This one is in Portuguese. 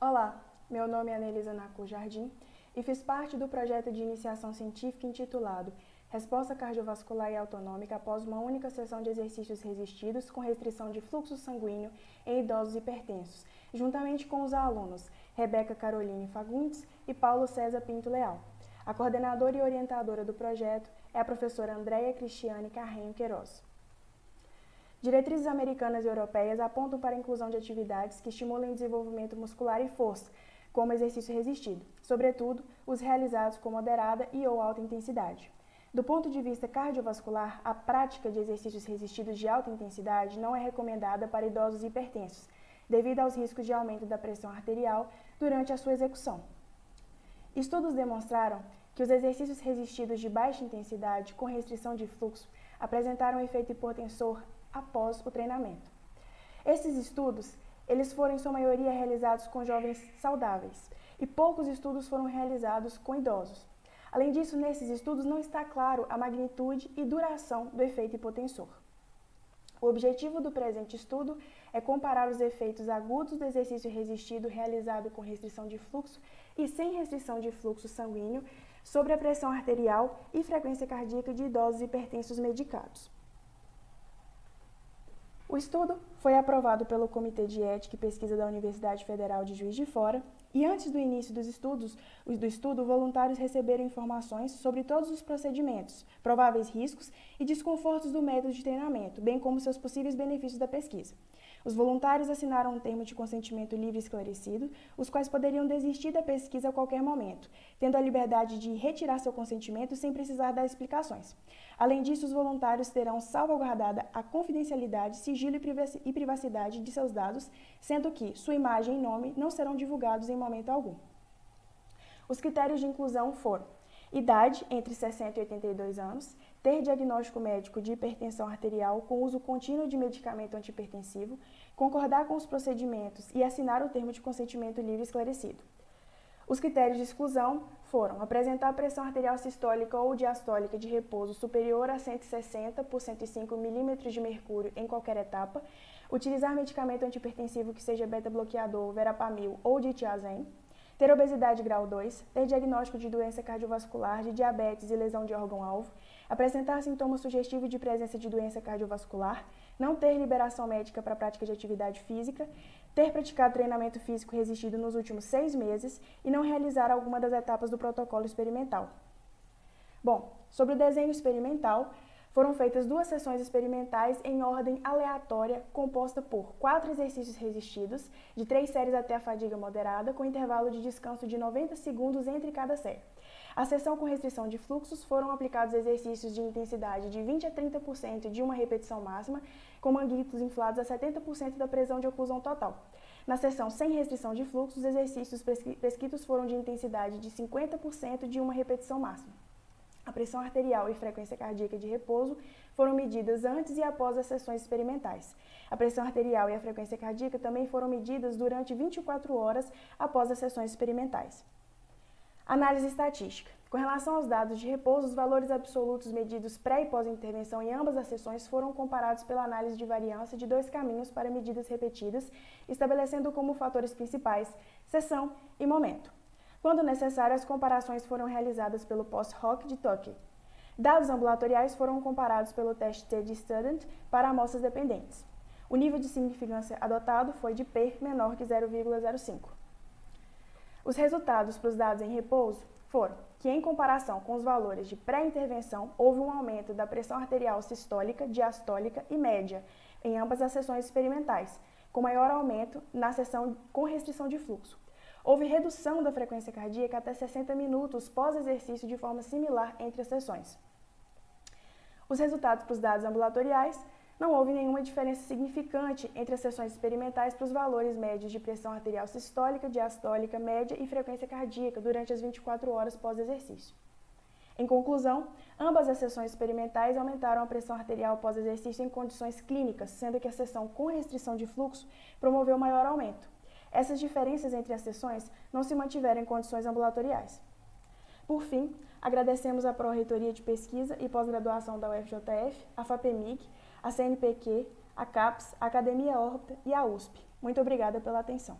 Olá, meu nome é Anelisa Naku Jardim e fiz parte do projeto de iniciação científica intitulado Resposta Cardiovascular e Autonômica após uma única sessão de exercícios resistidos com restrição de fluxo sanguíneo em idosos hipertensos, juntamente com os alunos Rebeca Caroline Fagundes e Paulo César Pinto Leal. A coordenadora e orientadora do projeto é a professora Andréia Cristiane Carrenho Queiroz. Diretrizes americanas e europeias apontam para a inclusão de atividades que estimulem o desenvolvimento muscular e força, como exercício resistido, sobretudo os realizados com moderada e ou alta intensidade. Do ponto de vista cardiovascular, a prática de exercícios resistidos de alta intensidade não é recomendada para idosos hipertensos, devido aos riscos de aumento da pressão arterial durante a sua execução. Estudos demonstraram que os exercícios resistidos de baixa intensidade com restrição de fluxo apresentaram um efeito hipotensor após o treinamento. Esses estudos, eles foram em sua maioria realizados com jovens saudáveis e poucos estudos foram realizados com idosos. Além disso, nesses estudos não está claro a magnitude e duração do efeito hipotensor. O objetivo do presente estudo é comparar os efeitos agudos do exercício resistido realizado com restrição de fluxo e sem restrição de fluxo sanguíneo sobre a pressão arterial e frequência cardíaca de idosos hipertensos medicados. O estudo foi aprovado pelo Comitê de Ética e Pesquisa da Universidade Federal de Juiz de Fora e antes do início do estudo, voluntários receberam informações sobre todos os procedimentos, prováveis riscos e desconfortos do método de treinamento, bem como seus possíveis benefícios da pesquisa. Os voluntários assinaram um termo de consentimento livre e esclarecido, os quais poderiam desistir da pesquisa a qualquer momento, tendo a liberdade de retirar seu consentimento sem precisar dar explicações. Além disso, os voluntários terão salvaguardada a confidencialidade, sigilo e privacidade de seus dados, sendo que sua imagem e nome não serão divulgados em momento algum. Os critérios de inclusão foram: idade entre 60 e 82 anos, ter diagnóstico médico de hipertensão arterial com uso contínuo de medicamento antihipertensivo, concordar com os procedimentos e assinar o termo de consentimento livre e esclarecido. Os critérios de exclusão foram apresentar pressão arterial sistólica ou diastólica de repouso superior a 160 por 105 mm de mercúrio em qualquer etapa, utilizar medicamento antihipertensivo que seja beta-bloqueador, verapamil ou ditiazem, ter obesidade grau 2, ter diagnóstico de doença cardiovascular, de diabetes e lesão de órgão-alvo, apresentar sintomas sugestivos de presença de doença cardiovascular, não ter liberação médica para a prática de atividade física, ter praticado treinamento físico resistido nos últimos 6 meses e não realizar alguma das etapas do protocolo experimental. Bom, sobre o desenho experimental, foram feitas 2 sessões experimentais em ordem aleatória, composta por 4 exercícios resistidos, de 3 séries até a fadiga moderada, com intervalo de descanso de 90 segundos entre cada série. A sessão com restrição de fluxos foram aplicados exercícios de intensidade de 20 a 30% de uma repetição máxima, com manguitos inflados a 70% da pressão de oclusão total. Na sessão sem restrição de fluxos, os exercícios prescritos foram de intensidade de 50% de uma repetição máxima. A pressão arterial e frequência cardíaca de repouso foram medidas antes e após as sessões experimentais. A pressão arterial e a frequência cardíaca também foram medidas durante 24 horas após as sessões experimentais. Análise estatística. Com relação aos dados de repouso, os valores absolutos medidos pré e pós-intervenção em ambas as sessões foram comparados pela análise de variância de 2 caminhos para medidas repetidas, estabelecendo como fatores principais sessão e momento. Quando necessário, as comparações foram realizadas pelo post-hoc de Tucker. Dados ambulatoriais foram comparados pelo teste T-Student para amostras dependentes. O nível de significância adotado foi de P menor que 0,05. Os resultados para os dados em repouso foram que, em comparação com os valores de pré-intervenção, houve um aumento da pressão arterial sistólica, diastólica e média em ambas as sessões experimentais, com maior aumento na sessão com restrição de fluxo. Houve redução da frequência cardíaca até 60 minutos pós-exercício de forma similar entre as sessões. Os resultados para os dados ambulatoriais: não houve nenhuma diferença significante entre as sessões experimentais para os valores médios de pressão arterial sistólica, diastólica, média e frequência cardíaca durante as 24 horas pós-exercício. Em conclusão, ambas as sessões experimentais aumentaram a pressão arterial pós-exercício em condições clínicas, sendo que a sessão com restrição de fluxo promoveu maior aumento. Essas diferenças entre as sessões não se mantiveram em condições ambulatoriais. Por fim, agradecemos à Pró-Reitoria de Pesquisa e Pós-Graduação da UFJF, a FAPEMIG, a CNPq, a CAPES, a Academia Órbita e a USP. Muito obrigada pela atenção.